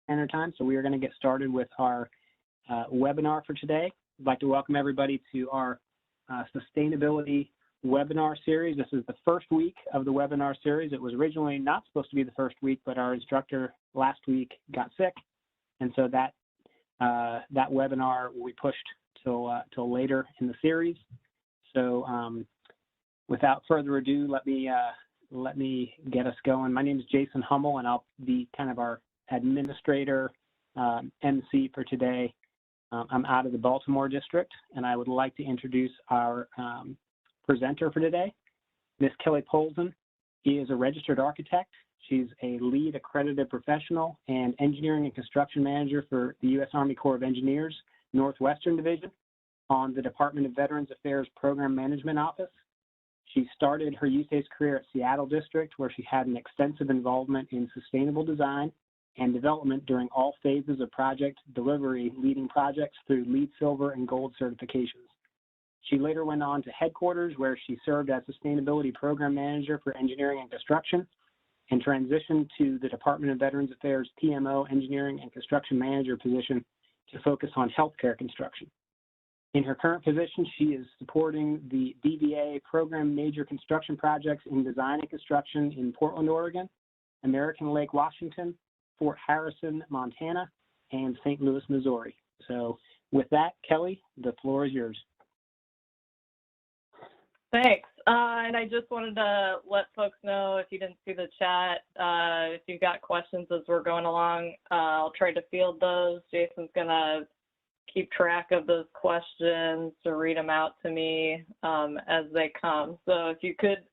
Standard Time. So we are going to get started with our webinar for today. I'd like to welcome everybody to our sustainability webinar series. This is the first week of the webinar series. It was originally not supposed to be the first week, but our instructor last week got sick, and so that webinar will be pushed till later in the series. So without further ado, let me get us going. My name is Jason Hummel, and I'll be kind of our administrator MC for today. I'm out of the Baltimore district, and I would like to introduce our presenter for today, Ms. Kelli Polzin. She is a registered architect. She's a LEED Accredited Professional and Engineering and Construction Manager for the U.S. Army Corps of Engineers, Northwestern Division, on the Department of Veterans Affairs Program Management Office. She started her USACE career at Seattle District, where she had an extensive involvement in sustainable design and development during all phases of project delivery, leading projects through LEED Silver and Gold certifications. She later went on to headquarters, where she served as Sustainability Program Manager for Engineering and Construction, and transitioned to the Department of Veterans Affairs PMO Engineering and Construction Manager position to focus on healthcare construction. In her current position, she is supporting the DVA program major construction projects in design and construction in Portland, Oregon, American Lake, Washington, Fort Harrison, Montana, and St. Louis, Missouri. So with that, Kelli, the floor is yours. Thanks. And I just wanted to let folks know, if you didn't see the chat, if you've got questions as we're going along, I'll try to field those. Jason's going to keep track of those questions to read them out to me as they come. So if you could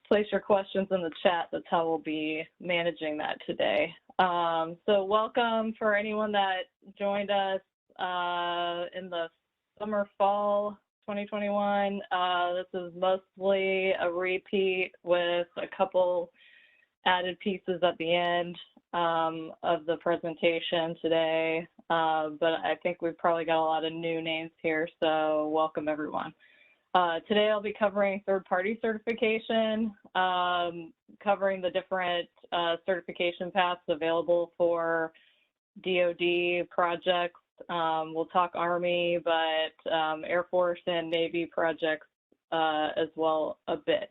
place your questions in the chat, that's how we'll be managing that today. So welcome for anyone that joined us in the summer, fall 2021. This is mostly a repeat with a couple added pieces at the end of the presentation today, but I think we've probably got a lot of new names here, so welcome everyone. Today I'll be covering third-party certification, covering the different certification paths available for DoD projects. We'll talk Army, but Air Force and Navy projects as well a bit.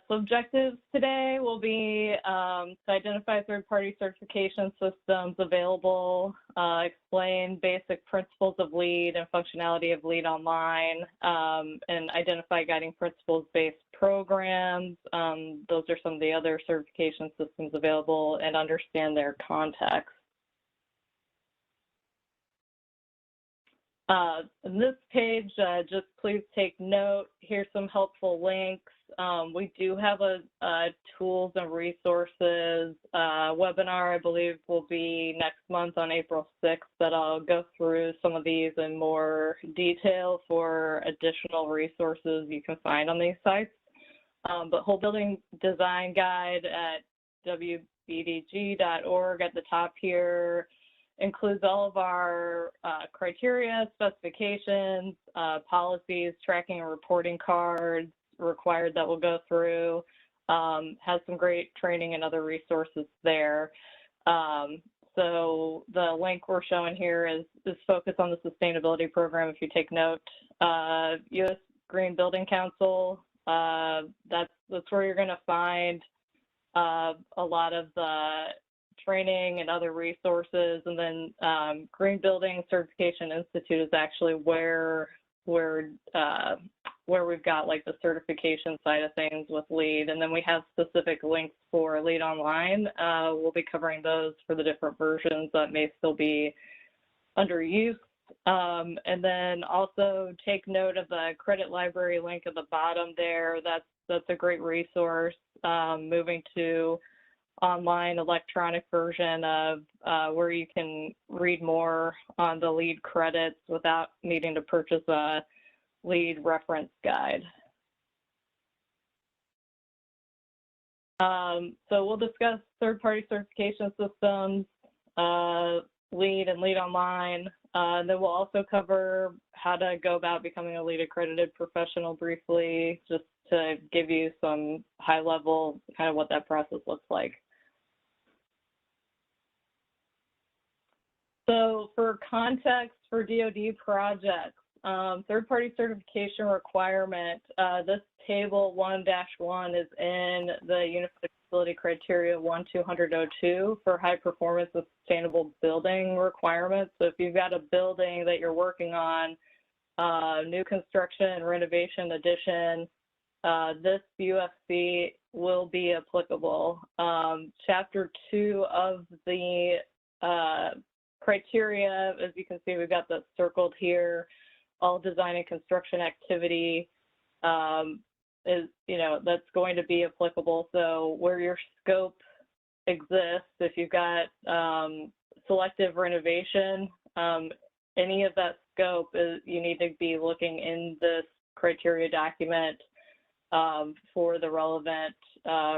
So objectives today will be to identify third-party certification systems available, explain basic principles of LEED and functionality of LEED Online, and identify guiding principles-based programs. Those are some of the other certification systems available, and understand their context. On this page, just please take note. Here's some helpful links. We do have a tools and resources webinar, I believe will be next month on April 6th, that I'll go through some of these in more detail for additional resources you can find on these sites. But whole building design guide at wbdg.org at the top here includes all of our criteria, specifications, policies, tracking and reporting cards required that we'll go through, has some great training and other resources there. So the link we're showing here is focused on the sustainability program. If you take note, U.S. Green Building Council, that's where you're going to find a lot of the training and other resources. And then Green Building Certification Institute is actually where we've got like the certification side of things with LEED. And then we have specific links for LEED Online. We'll be covering those for the different versions that may still be under use. And then also take note of the credit library link at the bottom there. That's a great resource, moving to online electronic version of where you can read more on the LEED credits without needing to purchase a LEED reference guide. So we'll discuss third-party certification systems, LEED and LEED Online. Then we'll also cover how to go about becoming a LEED accredited professional briefly, just to give you some high level kind of what that process looks like. So for context for DoD projects, third-party certification requirement, this table 1-1 is in the Unified Facility Criteria 1-200-02 for high performance and sustainable building requirements. So if you've got a building that you're working on, new construction, renovation, addition, this UFC will be applicable. Chapter 2 of the criteria, as you can see, we've got that circled here. All design and construction activity is, that's going to be applicable. So where your scope exists, if you've got selective renovation, any of that scope you need to be looking in this criteria document for the relevant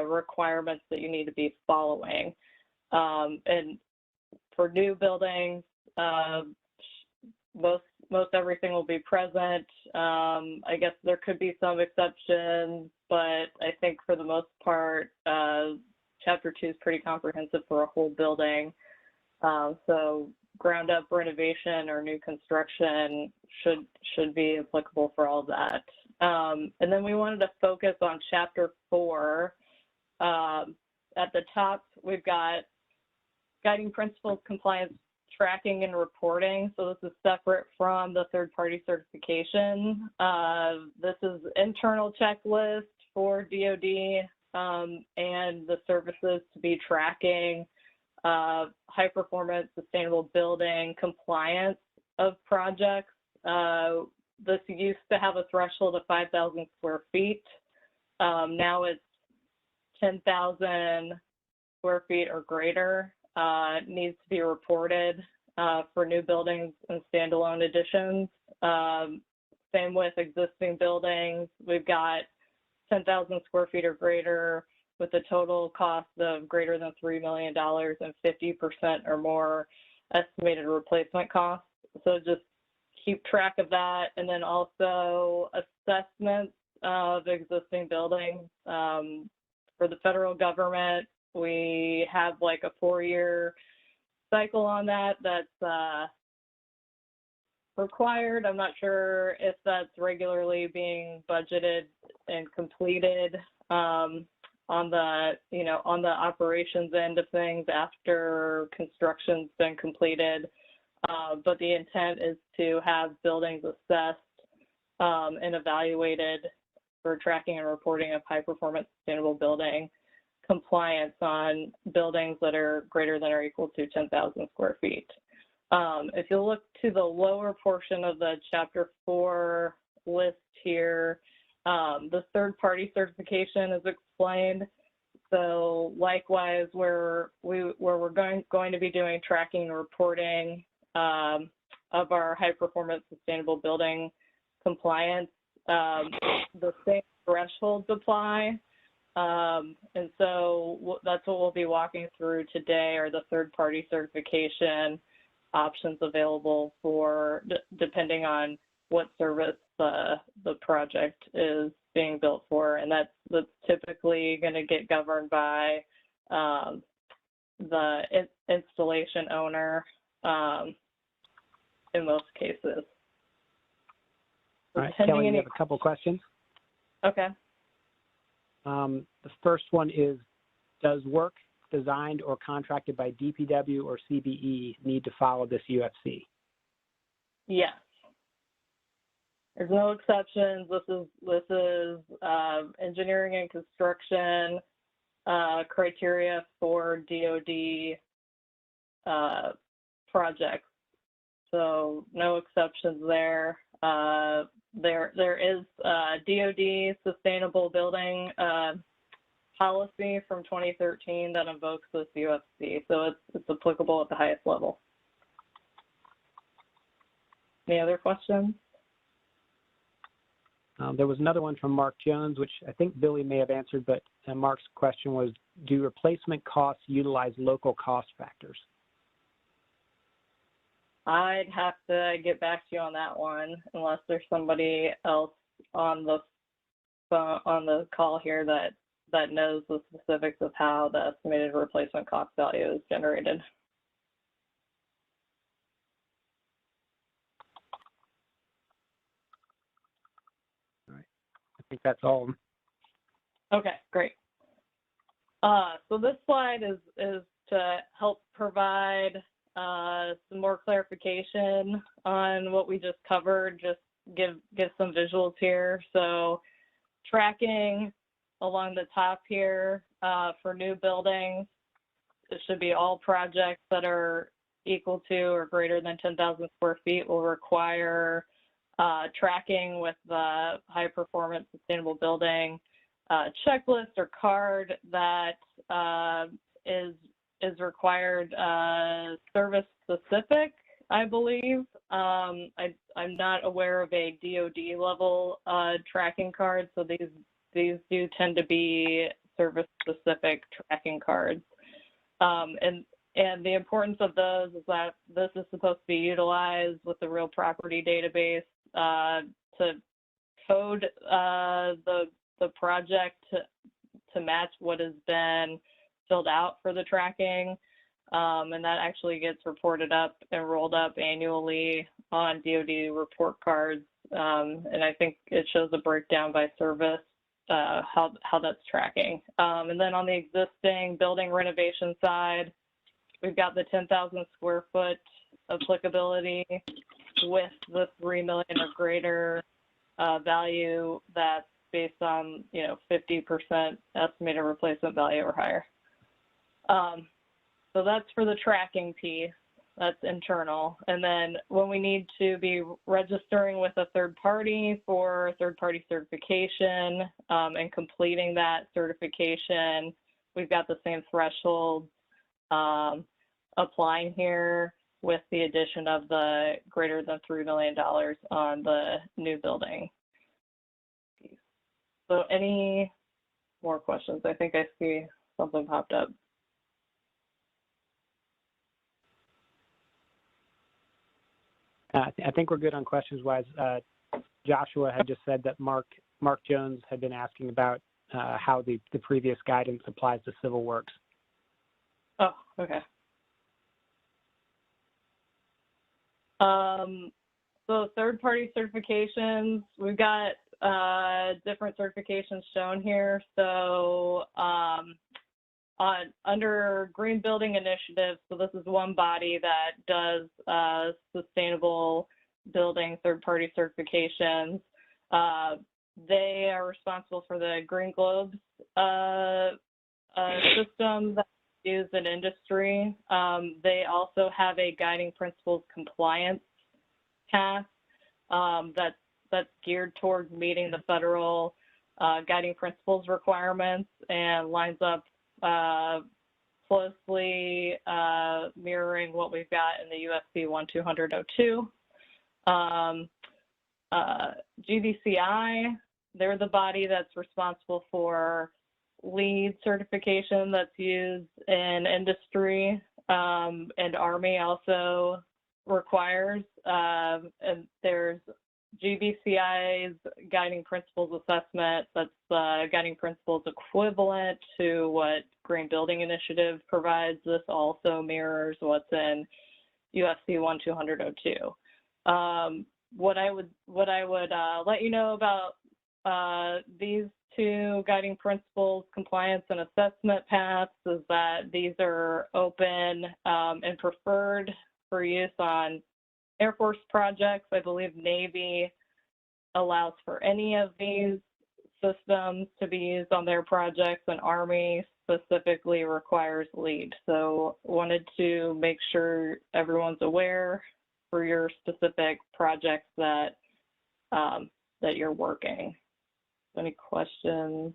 requirements that you need to be following. And for new buildings, most everything will be present. I guess there could be some exceptions, but I think for the most part, Chapter 2 is pretty comprehensive for a whole building. So ground up renovation or new construction should be applicable for all of that. And then we wanted to focus on Chapter 4. At the top, we've got guiding principles, compliance, tracking, and reporting. So this is separate from the third-party certification. This is internal checklist for DoD and the services to be tracking high performance, sustainable building compliance of projects. This used to have a threshold of 5,000 square feet. Now it's 10,000 square feet or greater. Needs to be reported for new buildings and standalone additions. Same with existing buildings. We've got 10,000 square feet or greater with a total cost of greater than $3 million and 50% or more estimated replacement costs. So just keep track of that. And then also assessments of existing buildings. For the federal government, we have like a 4-year cycle on that that's required. I'm not sure if that's regularly being budgeted and completed on the operations end of things after construction's been completed. But the intent is to have buildings assessed and evaluated for tracking and reporting of high performance sustainable building compliance on buildings that are greater than or equal to 10,000 square feet. If you look to the lower portion of the Chapter 4 list here, the third-party certification is explained. So likewise, where we're going to be doing tracking and reporting of our high-performance sustainable building compliance, the same thresholds apply. And so that's what we'll be walking through today, are the third-party certification options available for, depending on what service the project is being built for. And that's typically going to get governed by the installation owner in most cases. All right, Kelli, we have a couple questions. Okay. The first one is, does work designed or contracted by DPW or CBE need to follow this UFC? Yes. There's no exceptions. This is engineering and construction criteria for DoD projects. So no exceptions there. There is DoD sustainable building policy from 2013 that invokes this UFC, so it's applicable at the highest level. Any other questions? There was another one from Mark Jones, which I think Billy may have answered, but Mark's question was, do replacement costs utilize local cost factors? I'd have to get back to you on that one, unless there's somebody else on the call here that knows the specifics of how the estimated replacement cost value is generated. think that's all. Okay, great. So this slide is to help provide some more clarification on what we just covered, just give some visuals here. So tracking along the top here for new buildings, it should be all projects that are equal to or greater than 10,000 square feet will require tracking with the high performance sustainable building checklist or card that is required service specific, I believe. I'm not aware of a DoD level tracking card, so these do tend to be service specific tracking cards. And the importance of those is that this is supposed to be utilized with the real property database to code the project to match what has been filled out for the tracking. And that actually gets reported up and rolled up annually on DoD report cards. And I think it shows a breakdown by service, how that's tracking. And then on the existing building renovation side, we've got the 10,000 square foot applicability with the 3 million or greater value that's based on 50% estimated replacement value or higher. So that's for the tracking piece. That's internal. And then when we need to be registering with a third party for third party certification and completing that certification, we've got the same thresholds applying here with the addition of the greater than $3 million on the new building. So any more questions? I think I see something popped up. I think we're good on questions-wise. Joshua had just said that Mark Jones had been asking about how the previous guidance applies to civil works. Oh, okay. So third-party certifications, we've got different certifications shown here. So under Green Building Initiative, so this is one body that does sustainable building third-party certifications. They are responsible for the Green Globes system that's used in industry. They also have a guiding principles compliance path that's geared towards meeting the federal guiding principles requirements and lines up closely mirroring what we've got in the USP 1-200-02. GBCI, they're the body that's responsible for LEED certification that's used in industry, and Army also requires, and there's GBCI's guiding principles assessment. That's guiding principles equivalent to what Green Building Initiative provides. This also mirrors what's in USP 1-200-02. What I would let you know about these two guiding principles, compliance and assessment paths, is that these are open and preferred for use on Air Force projects. I believe Navy allows for any of these systems to be used on their projects, and Army specifically requires LEED. So wanted to make sure everyone's aware for your specific projects that that you're working. Any questions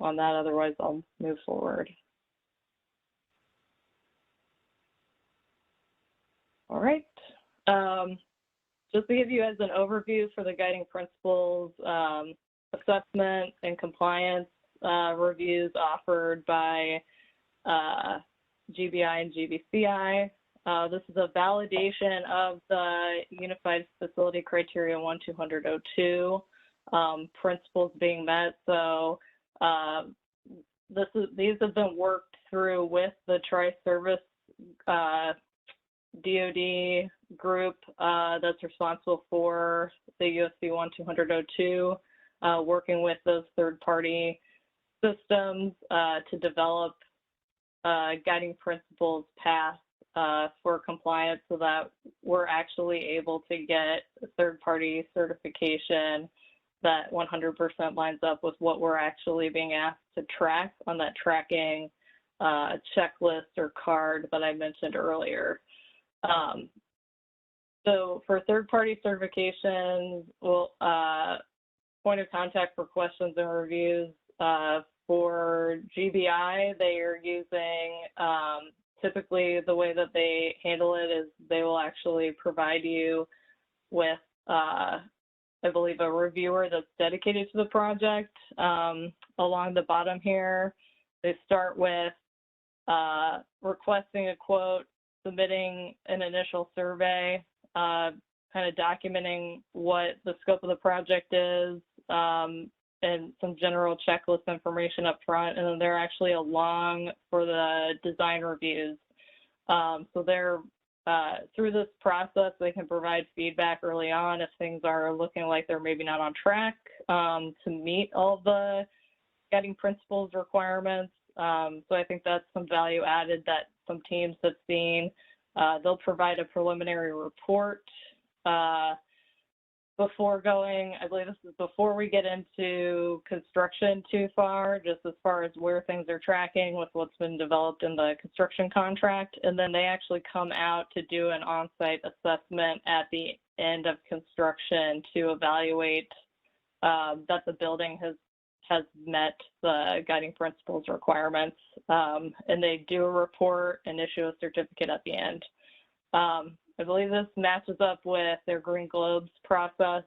on that? Otherwise, I'll move forward. All right. Just to give you as an overview for the guiding principles, assessment and compliance reviews offered by GBI and GBCI. This is a validation of the Unified Facility Criteria 1-200-02 principles being met. So these have been worked through with the Tri-Service DoD group that's responsible for the USP 1-200-02 working with those third-party systems to develop guiding principles path for compliance so that we're actually able to get third-party certification that 100% lines up with what we're actually being asked to track on that tracking checklist or card that I mentioned earlier. So for third-party certifications, we'll, point of contact for questions and reviews. For GBI, they are using, typically the way that they handle it is they will actually provide you with, I believe, a reviewer that's dedicated to the project. Along the bottom here, they start with requesting a quote, submitting an initial survey, kind of documenting what the scope of the project is, and some general checklist information up front, and then they're actually along for the design reviews. So they're, through this process, they can provide feedback early on if things are looking like they're maybe not on track to meet all the guiding principles requirements. So I think that's some value added that some teams have seen. They'll provide a preliminary report before going, I believe this is before we get into construction too far, just as far as where things are tracking with what's been developed in the construction contract. And then they actually come out to do an on-site assessment at the end of construction to evaluate that the building has met the guiding principles requirements. And they do a report and issue a certificate at the end. I believe this matches up with their Green Globes process.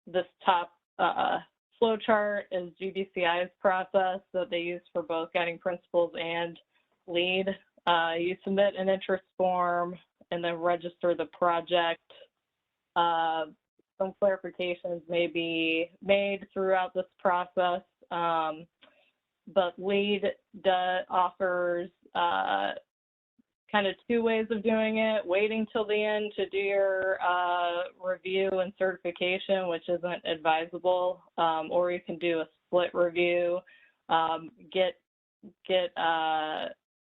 This top flow chart is GBCI's process that they use for both guiding principles and LEED. You submit an interest form and then register the project. Some clarifications may be made throughout this process, but LEED offers kind of two ways of doing it: waiting till the end to do your review and certification, which isn't advisable, or you can do a split review, get an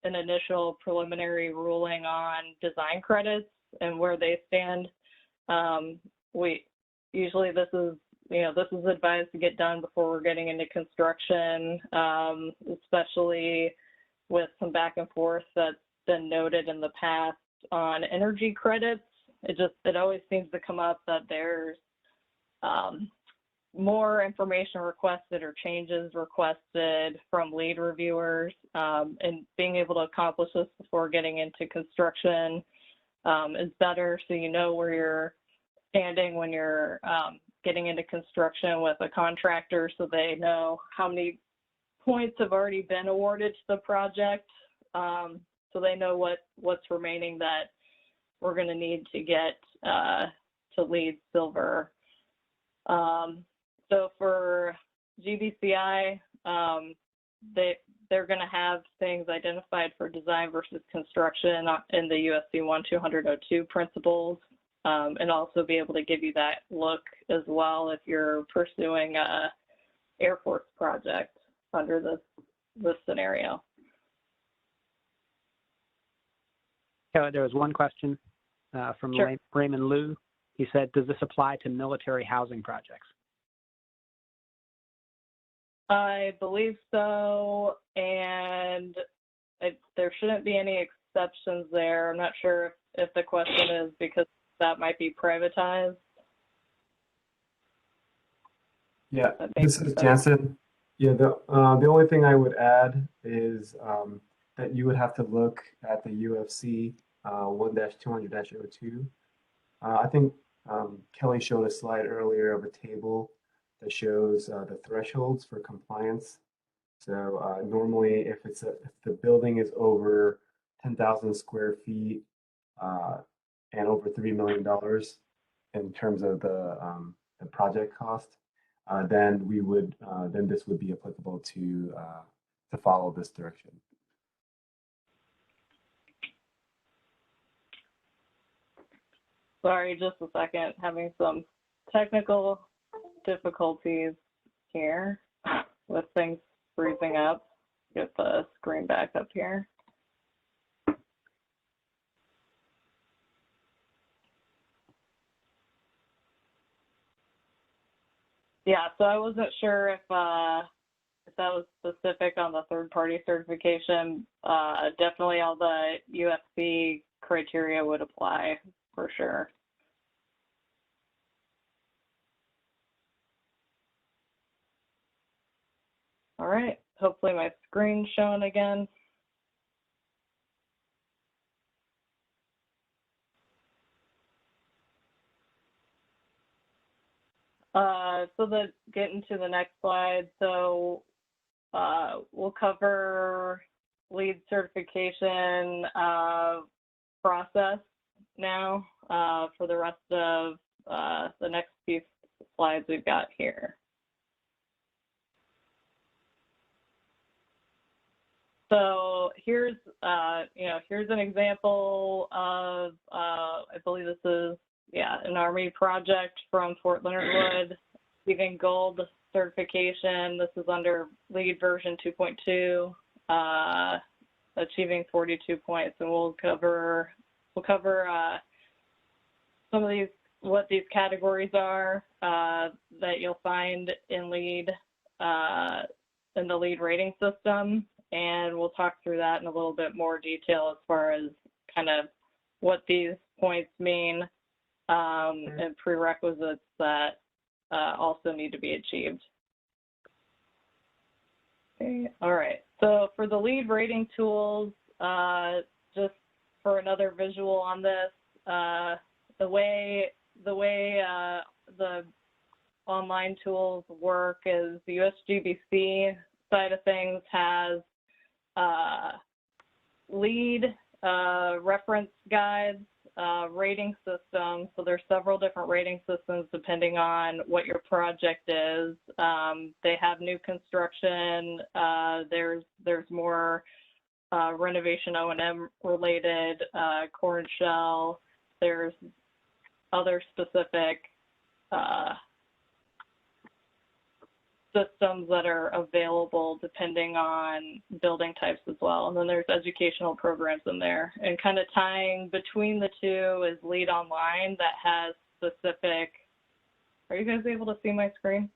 initial preliminary ruling on design credits and where they stand. Usually this is advised to get done before we're getting into construction, especially with some back and forth that's been noted in the past on energy credits. It always seems to come up that there's more information requested or changes requested from LEED reviewers, and being able to accomplish this before getting into construction is better, so you know where you're standing when you're getting into construction with a contractor, so they know how many points have already been awarded to the project. So they know what's remaining that we're going to need to get to LEED Silver. So for GBCI, they're going to have things identified for design versus construction in the USC 1-200-02 principles, and also be able to give you that look as well if you're pursuing a Air Force project under this scenario. There was one question from Sure. Raymond Liu. He said, does this apply to military housing projects? I believe so, and there shouldn't be any exceptions there. I'm not sure if the question is because that might be privatized. Yeah, this is Jansen. Yeah, the only thing I would add is that you would have to look at the UFC 1-200-02. I think Kelly showed a slide earlier of a table that shows the thresholds for compliance. So normally, if the building is over 10,000 square feet and over $3 million in terms of the project cost, then this would be applicable to follow this direction. Sorry, just a second, having some technical difficulties here with things freezing up. Get the screen back up here. Yeah, so I wasn't sure if that was specific on the third-party certification. Definitely all the UFC criteria would apply for sure. All right, hopefully my screen's showing again. So getting to the next slide. So we'll cover LEED certification process now for the rest of the next few slides we've got here. So here's here's an example of I believe this is an Army project from Fort Leonard Wood, receiving gold certification. This is under LEED version 2.2, achieving 42 points, and we'll cover some of these, what these categories are that you'll find in LEED in the LEED rating system, and we'll talk through that in a little bit more detail as far as kind of what these points mean and prerequisites that also need to be achieved. Okay. All right, so for the LEED rating tools, just for another visual on this, the way the online tools work is the USGBC side of things has LEED reference guides, rating systems. So there's several different rating systems depending on what your project is. They have new construction. There's more renovation O&M related, core and shell. There's other specific systems that are available depending on building types as well. And then there's educational programs in there. And kind of tying between the two is LEED Online that has specific, are you guys able to see my screen?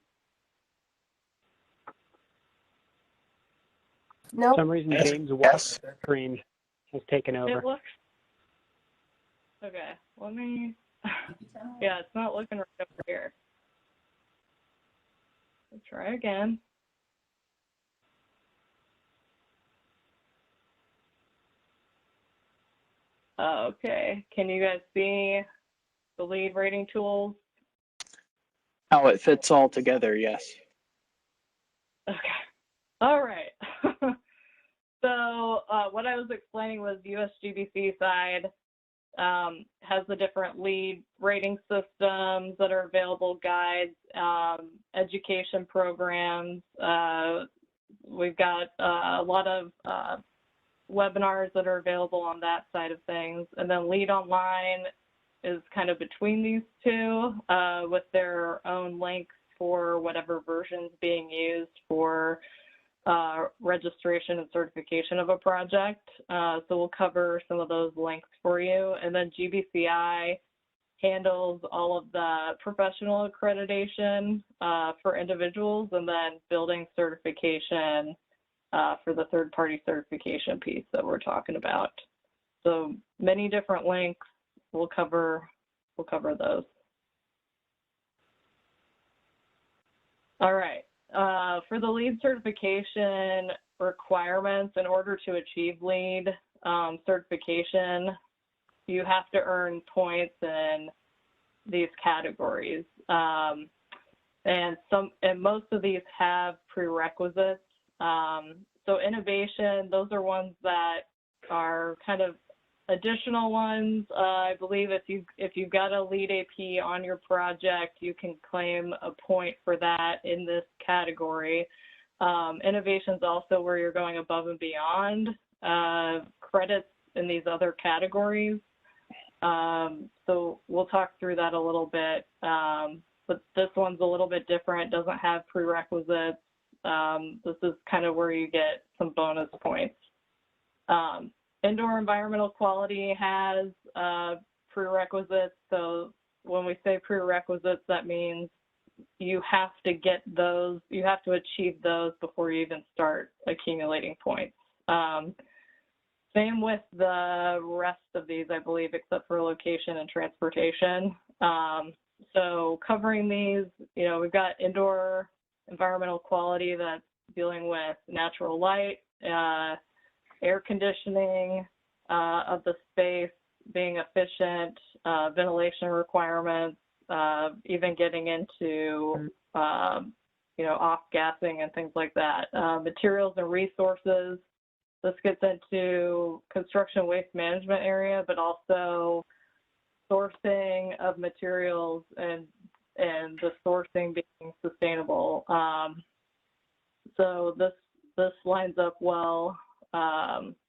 No. For some reason, James' Watts screen has taken over. It looks, okay, let me, yeah, it's not looking right over here. Let's try again. Okay, can you guys see the LEED rating tools? How it fits all together, yes. Okay, all right. So what I was explaining was USGBC side has the different LEED rating systems that are available, guides, education programs. We've got a lot of webinars that are available on that side of things. And then LEED Online is kind of between these two with their own links for whatever version's being used for registration and certification of a project. So we'll cover some of those links for you. And then GBCI handles all of the professional accreditation for individuals, and then building certification for the third-party certification piece that we're talking about. So many different links. We'll cover those. All right. For the LEED certification requirements, in order to achieve LEED certification, you have to earn points in these categories. And most of these have prerequisites. So innovation, those are ones that are kind of additional ones. I believe if you've got a LEED AP on your project, you can claim a point for that in this category. Innovation is also where you're going above and beyond credits in these other categories. So we'll talk through that a little bit but this one's a little bit different, doesn't have prerequisites. This is kind of where you get some bonus points. Indoor environmental quality has prerequisites. So when we say prerequisites, that means you have to get those, you have to achieve those before you even start accumulating points. Same with the rest of these, I believe, except for location and transportation. So covering these, you know, we've got indoor environmental quality that's dealing with natural light, air conditioning of the space, being efficient, ventilation requirements, even getting into, you know, off-gassing and things like that. Materials and resources, this gets into construction waste management area, but also sourcing of materials and the sourcing being sustainable. So this lines up well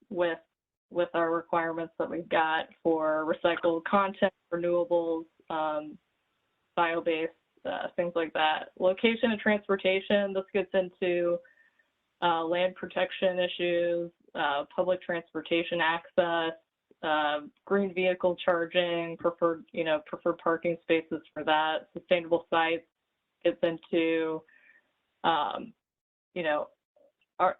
with our requirements that we've got for recycled content, renewables, bio-based, things like that. Location and transportation, this gets into land protection issues, public transportation access, green vehicle charging, preferred parking spaces for that. Sustainable sites gets into, you know,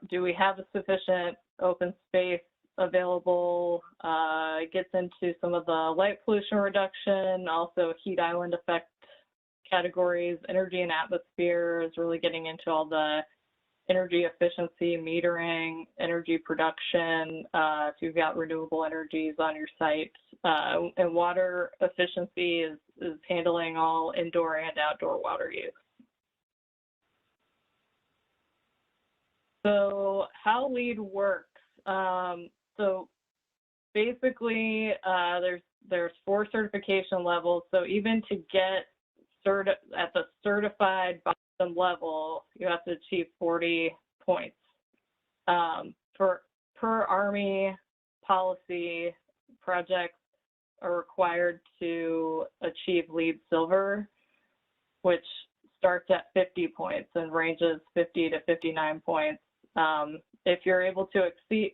do we have a sufficient open space available? It gets into some of the light pollution reduction, also heat island effect categories. Energy and atmosphere is really getting into all the energy efficiency, metering, energy production, if you've got renewable energies on your site. And water efficiency is handling all indoor and outdoor water use. So how LEED works. So basically, there's 4 certification levels. So even to get at the certified bottom level, you have to achieve 40 points. Per Army policy, projects are required to achieve LEED Silver, which starts at 50 points and ranges 50 to 59 points. If you're able to exceed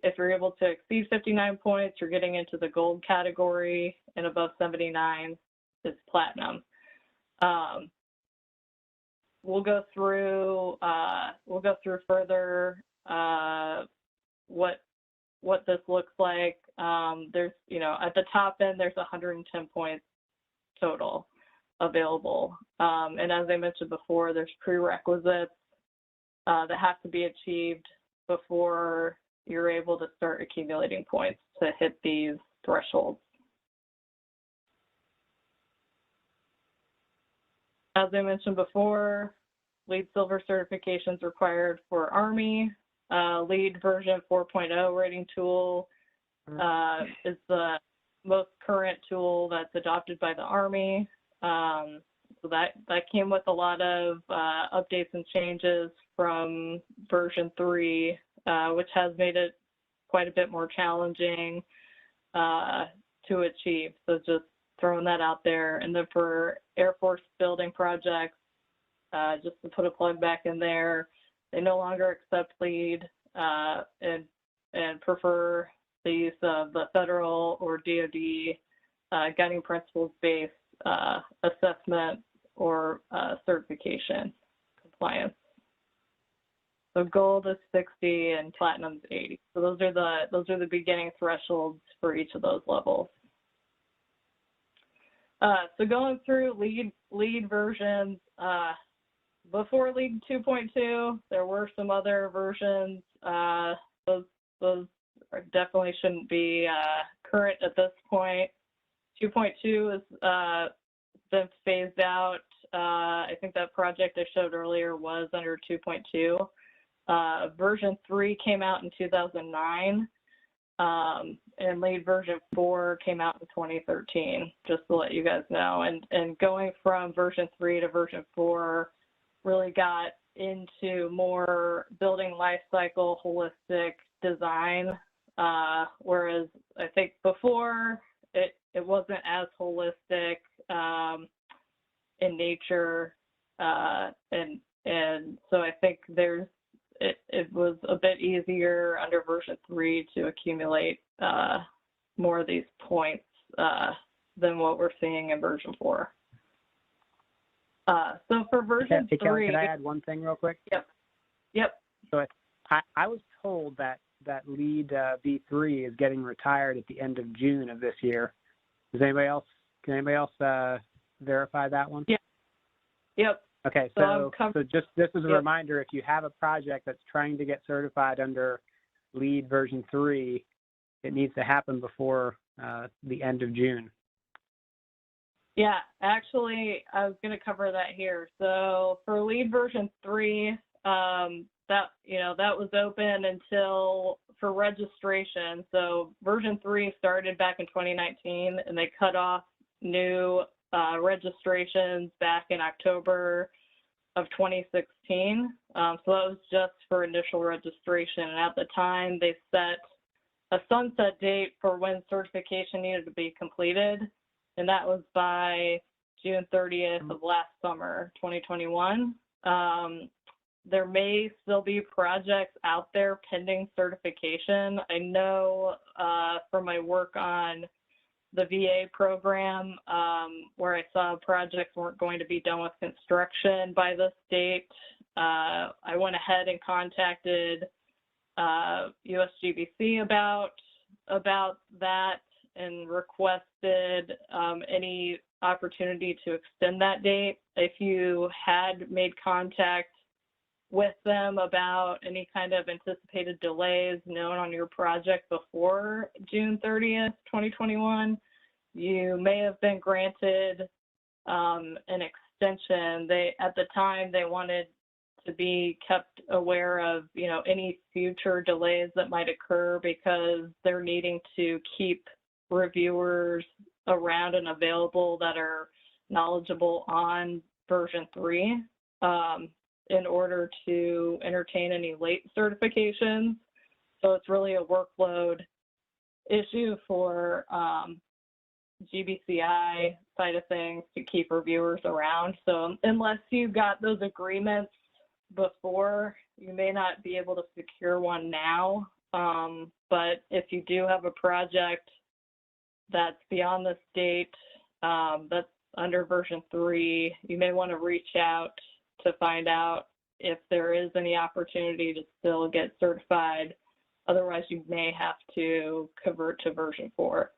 59 points, you're getting into the gold category, and above 79 is platinum. We'll go through further what this looks like. There's, you know, at the top end, there's 110 points total available. And as I mentioned before, there's prerequisites that have to be achieved before you're able to start accumulating points to hit these thresholds. As I mentioned before, LEED Silver certification is required for Army. LEED version 4.0 rating tool is the most current tool that's adopted by the Army. So that came with a lot of updates and changes from version 3, which has made it quite a bit more challenging to achieve. So just throwing that out there. And then for Air Force building projects, just to put a plug back in there, they no longer accept LEED and prefer the use of the federal or DoD guiding principles-based assessment or certification compliance. So gold is 60 and platinum is 80. So those are the beginning thresholds for each of those levels. So going through LEED versions, before LEED 2.2, there were some other versions. Those definitely shouldn't be current at this point. 2.2 has been phased out. I think that project I showed earlier was under 2.2. Version 3 came out in 2009. And LEED version 4 came out in 2013, just to let you guys know. And going from version 3 to version 4 really got into more building life cycle, holistic design, whereas I think before it wasn't as holistic. in nature, and so I think it was a bit easier under version 3 to accumulate more of these points than what we're seeing in version 4. So for version 3, Kelli, can I add one thing real quick? Yep. So I was told that LEED V3 is getting retired at the end of June of this year. Can anybody else verify that one? Yeah. Yep. Okay, so just this is a reminder, if you have a project that's trying to get certified under LEED version 3, it needs to happen before the end of June. Yeah, actually, I was going to cover that here. So for LEED version 3, that was open until for registration. So version 3 started back in 2019, and they cut off new registrations back in October of 2016. So that was just for initial registration. And at the time, they set a sunset date for when certification needed to be completed, and that was by June 30th of last summer, 2021. There may still be projects out there pending certification. I know from my work on the VA program, where I saw projects weren't going to be done with construction by this date, I went ahead and contacted USGBC about that and requested any opportunity to extend that date. If you had made contact with them about any kind of anticipated delays known on your project before June 30th, 2021, you may have been granted an extension. At the time, they wanted to be kept aware of, any future delays that might occur because they're needing to keep reviewers around and available that are knowledgeable on version 3 in order to entertain any late certifications. So it's really a workload issue for GBCI side of things to keep reviewers around. So unless you got those agreements before, you may not be able to secure one now. But if you do have a project that's beyond this date, that's under version 3, you may want to reach out to find out if there is any opportunity to still get certified. Otherwise, you may have to convert to version 4.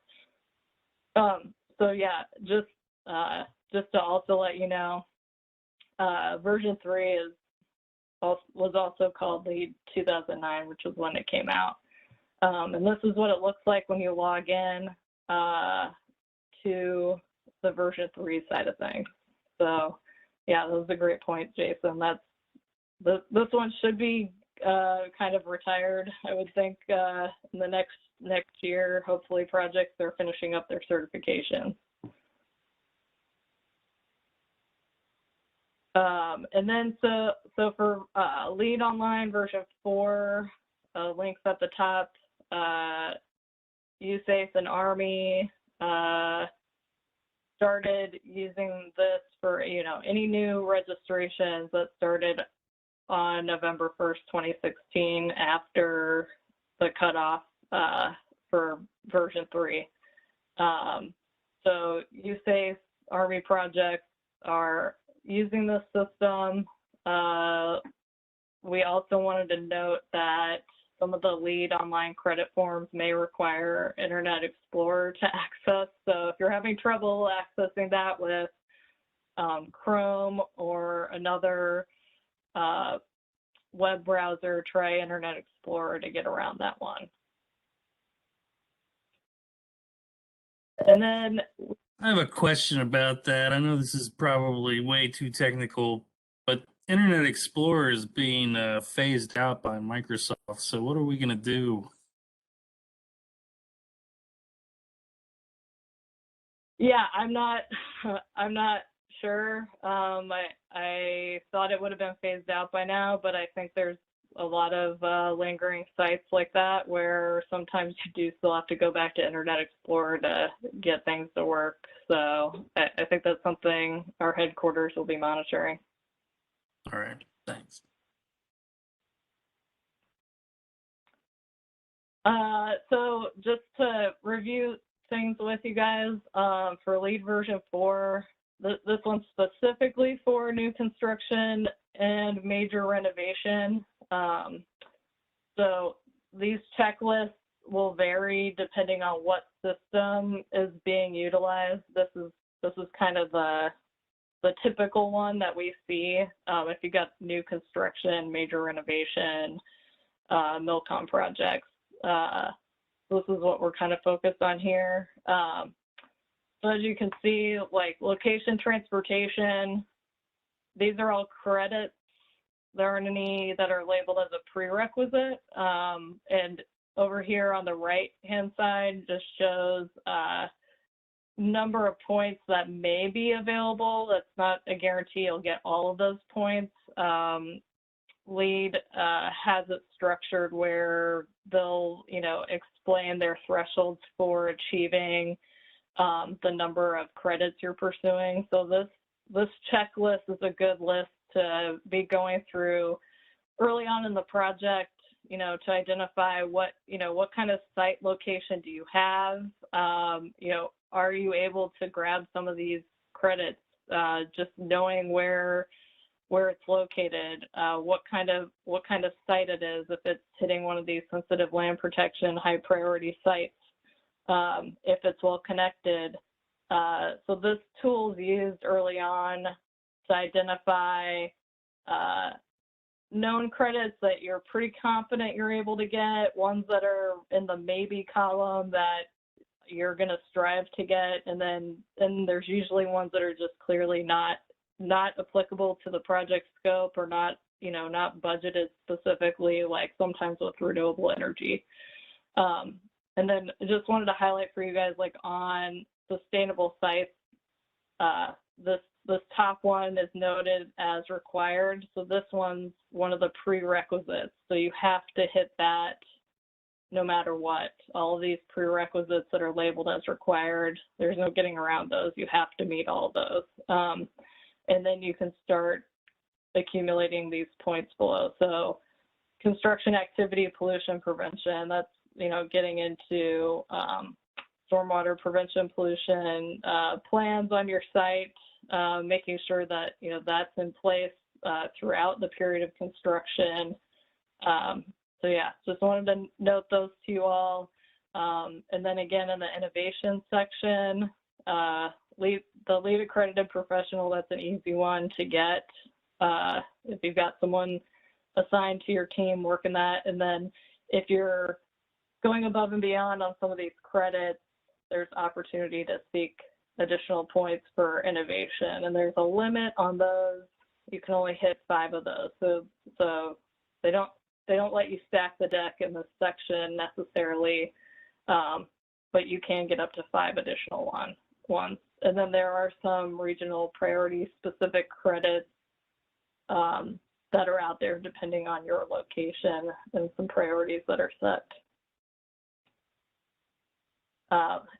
So yeah, just to also let you know, version 3 was also called LEED 2009, which was when it came out. And this is what it looks like when you log in to the version 3 side of things. So yeah, those are great points, Jason. This one should be kind of retired, I would think, in the next year. Hopefully projects are finishing up their certification. And then so for LEED Online version 4, links at the top, USACE and Army started using this for, any new registrations that started on November 1st, 2016, after the cutoff for version 3. So USACE, Army projects are using this system. We also wanted to note that some of the LEED online credit forms may require Internet Explorer to access. So if you're having trouble accessing that with Chrome or another web browser, try Internet Explorer to get around that one. And then I have a question about that. I know this is probably way too technical, but Internet Explorer is being phased out by Microsoft. So what are we going to do? Yeah, I'm not sure. I thought it would have been phased out by now, but I think there's a lot of lingering sites like that where sometimes you do still have to go back to Internet Explorer to get things to work. So I think that's something our headquarters will be monitoring. All right, thanks. So just to review things with you guys, for LEED version 4, this one's specifically for new construction and major renovation. So these checklists will vary depending on what system is being utilized. This is kind of the typical one that we see if you got new construction, major renovation, Milcom projects. This is what we're kind of focused on here. So as you can see, like location, transportation, these are all credits. There aren't any that are labeled as a prerequisite. And over here on the right-hand side just shows number of points that may be available. That's not a guarantee you'll get all of those points. LEED has it structured where they'll, explain their thresholds for achieving the number of credits you're pursuing. So this checklist is a good list to be going through early on in the project, to identify what kind of site location do you have? Are you able to grab some of these credits? Just knowing where it's located, what kind of site it is, if it's hitting one of these sensitive land protection, high priority sites, if it's well connected. So this tool is used early on to identify known credits that you're pretty confident you're able to get, ones that are in the maybe column that you're going to strive to get, and then there's usually ones that are just clearly not applicable to the project scope or not budgeted specifically, like sometimes with renewable energy. And then I just wanted to highlight for you guys, like on sustainable sites, this top one is noted as required. So this one's one of the prerequisites. So you have to hit that no matter what. All of these prerequisites that are labeled as required, there's no getting around those. You have to meet all of those. And then you can start accumulating these points below. So construction activity, pollution prevention, that's, getting into stormwater prevention, pollution plans on your site, making sure that, that's in place throughout the period of construction. So yeah, just wanted to note those to you all. And then again, in the innovation section, the LEED Accredited Professional, that's an easy one to get if you've got someone assigned to your team working that. And then if you're going above and beyond on some of these credits, there's opportunity to seek additional points for innovation. And there's a limit on those. You can only hit 5 of those. So they don't let you stack the deck in this section necessarily, but you can get up to 5 additional ones. And then there are some regional priority specific credits that are out there depending on your location and some priorities that are set.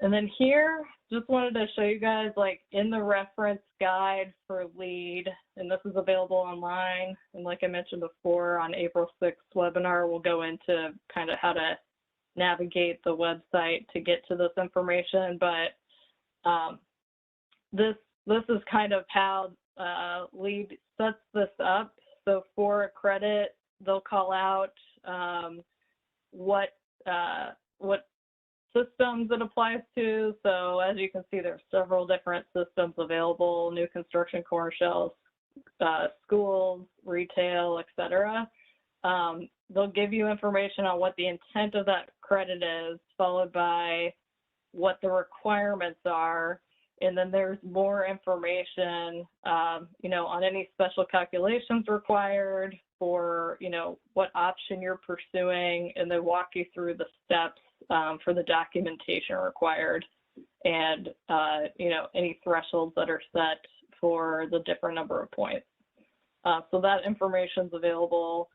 And then here, just wanted to show you guys, like in the reference guide for LEED, and this is available online. And like I mentioned before, on April 6th webinar, we'll go into kind of how to navigate the website to get to this information. But this is kind of how LEED sets this up. So for a credit, they'll call out what systems it applies to. So as you can see, there's several different systems available: new construction, commercial, schools, retail, etc. They'll give you information on what the intent of that credit is, followed by what the requirements are. And then there's more information, on any special calculations required for, what option you're pursuing, and they walk you through the steps for the documentation required and, any thresholds that are set for the different number of points. So that information is available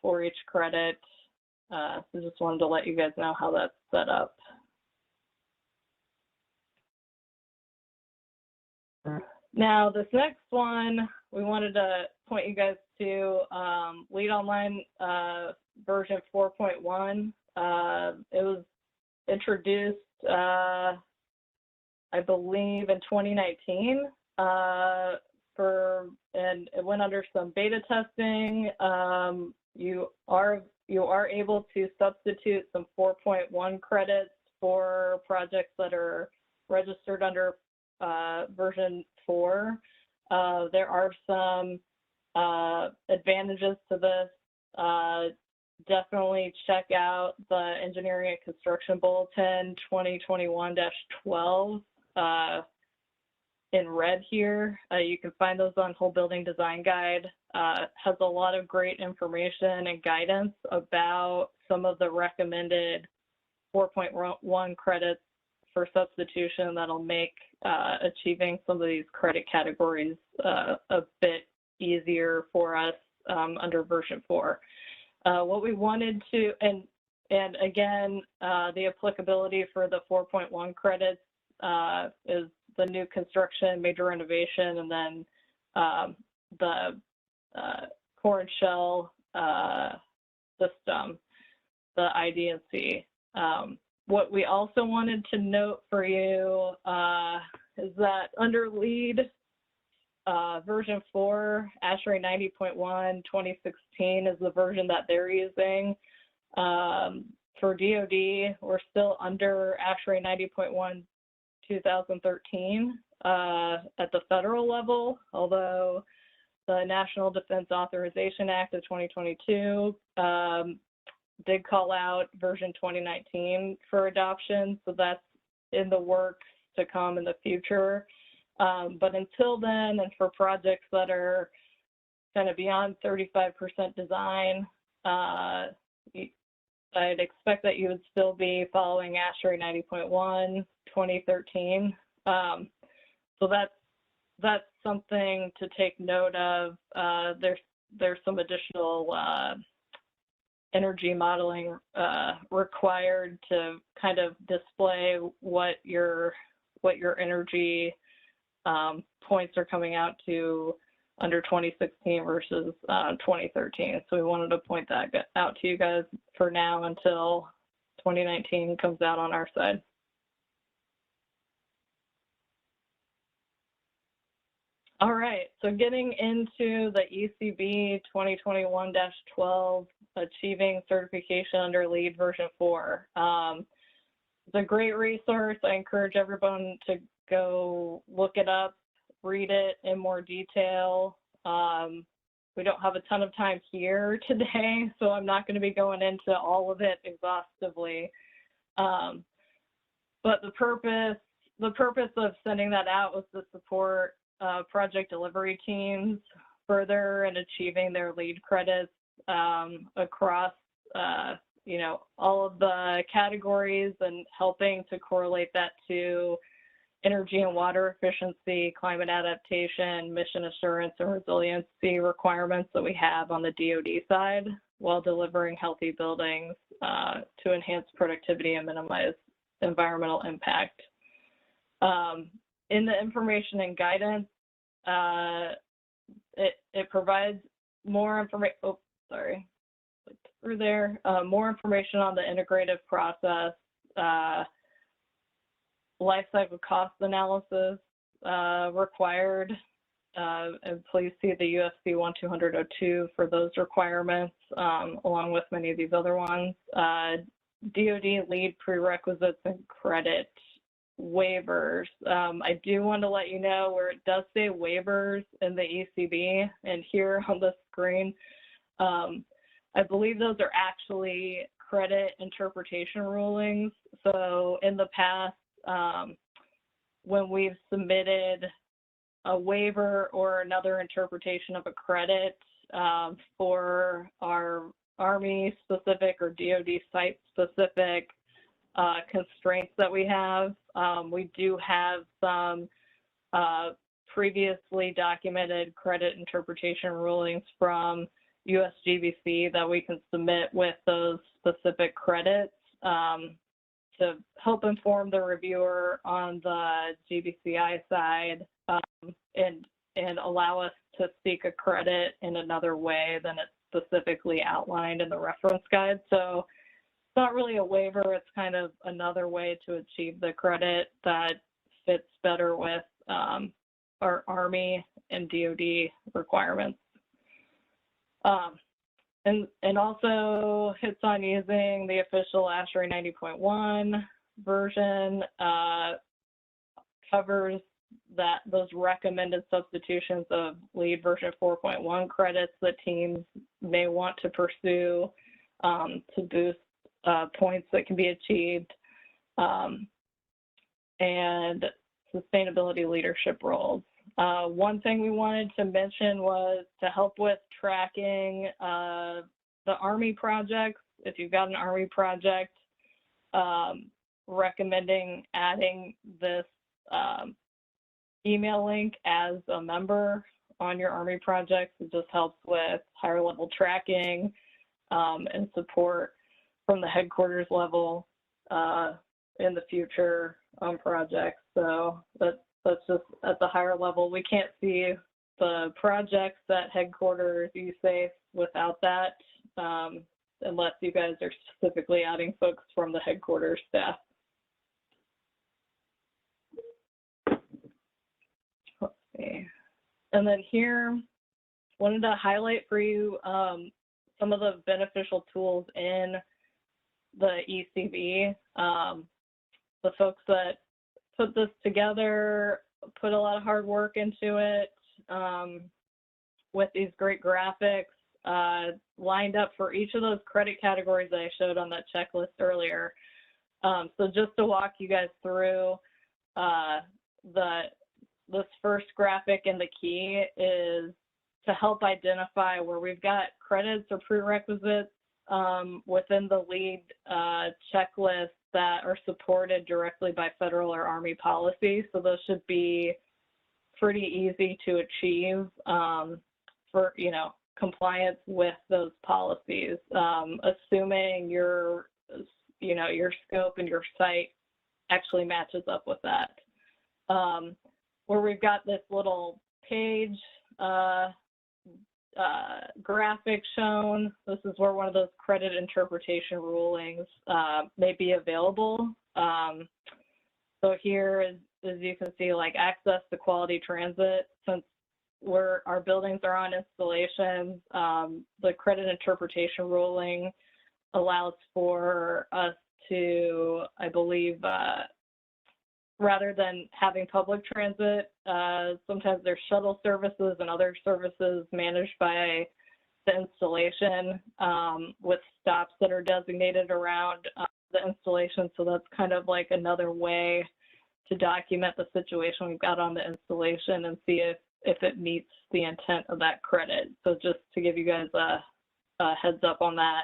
for each credit. So just wanted to let you guys know how that's set up. Now, this next one, we wanted to point you guys to LEED Online version 4.1. It was introduced, I believe, in 2019, and it went under some beta testing. You are able to substitute some 4.1 credits for projects that are registered under version 4. There are some advantages to this. Definitely check out the Engineering and Construction Bulletin 2021-12 in red here. You can find those on Whole Building Design Guide. Has a lot of great information and guidance about some of the recommended 4.1 credits for substitution that'll make achieving some of these credit categories a bit easier for us under version 4. What we wanted to, and again, the applicability for the 4.1 credits is the new construction, major renovation, and then the core and shell system, the ID&C. What we also wanted to note for you is that under LEED version 4, ASHRAE 90.1 2016 is the version that they're using. For DoD, we're still under ASHRAE 90.1 2013 at the federal level, although the National Defense Authorization Act of 2022 did call out version 2019 for adoption, so that's in the works to come in the future. But until then, and for projects that are kind of beyond 35% design, I'd expect that you would still be following ASHRAE 90.1 2013. So that's something to take note of. There's some additional energy modeling required to kind of display what your energy points are coming out to under 2016 versus 2013. So we wanted to point that out to you guys for now until 2019 comes out on our side. All right, so getting into the ECB 2021-12, achieving certification under LEED version 4. It's a great resource. I encourage everyone to go look it up, read it in more detail. We don't have a ton of time here today, so I'm not going to be going into all of it exhaustively. But the purpose of sending that out was to support project delivery teams further in achieving their LEED credits across all of the categories, and helping to correlate that to energy and water efficiency, climate adaptation, mission assurance, and resiliency requirements that we have on the DoD side, while delivering healthy buildings to enhance productivity and minimize environmental impact. In the information and guidance, it provides more information. Oh, sorry, through there. More information on the integrative process, life cycle cost analysis required, and please see the USC 1200-02 for those requirements, along with many of these other ones. DoD LEED prerequisites and credit waivers. I do want to let you know where it does say waivers in the ECB, and here on the screen, I believe those are actually credit interpretation rulings. So in the past, when we've submitted a waiver or another interpretation of a credit for our Army specific or DoD site specific constraints that we have, we do have some previously documented credit interpretation rulings from USGBC that we can submit with those specific credits to help inform the reviewer on the GBCI side and allow us to seek a credit in another way than it's specifically outlined in the reference guide. So it's not really a waiver, it's kind of another way to achieve the credit that fits better with our Army and DoD requirements. And also hits on using the official ASHRAE 90.1 version, covers those recommended substitutions of LEED version 4.1 credits that teams may want to pursue to boost points that can be achieved, and sustainability leadership roles. One thing we wanted to mention was to help with tracking the Army projects. If you've got an Army project, recommending adding this email link as a member on your Army projects. It just helps with higher level tracking and support from the headquarters level in the future on projects. So that's just at the higher level. We can't see the projects at headquarters USACE without that, unless you guys are specifically adding folks from the headquarters staff. Let's see. And then here, wanted to highlight for you some of the beneficial tools in the ECV. The folks that put this together put a lot of hard work into it with these great graphics lined up for each of those credit categories that I showed on that checklist earlier. So just to walk you guys through, this first graphic in the key is to help identify where we've got credits or prerequisites within the LEED checklist that are supported directly by federal or Army policy. So those should be pretty easy to achieve for, compliance with those policies, assuming your scope and your site actually matches up with that. Where we've got this little page graphic shown, this is where one of those credit interpretation rulings may be available. So here, as you can see, like access to quality transit, since our buildings are on installations, the credit interpretation ruling allows for us to, I believe, rather than having public transit, sometimes there's shuttle services and other services managed by the installation with stops that are designated around the installation. So that's kind of like another way to document the situation we've got on the installation and see if it meets the intent of that credit. So just to give you guys a heads up on that.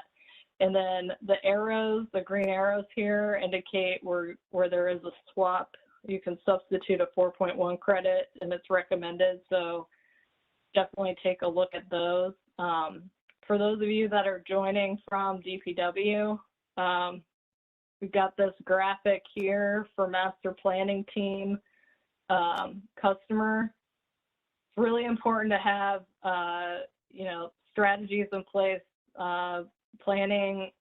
And then the arrows, the green arrows here indicate where there is a swap. You can substitute a 4.1 credit and it's recommended. So definitely take a look at those. For those of you that are joining from DPW, we've got this graphic here for master planning team customer. It's really important to have, strategies in place, planning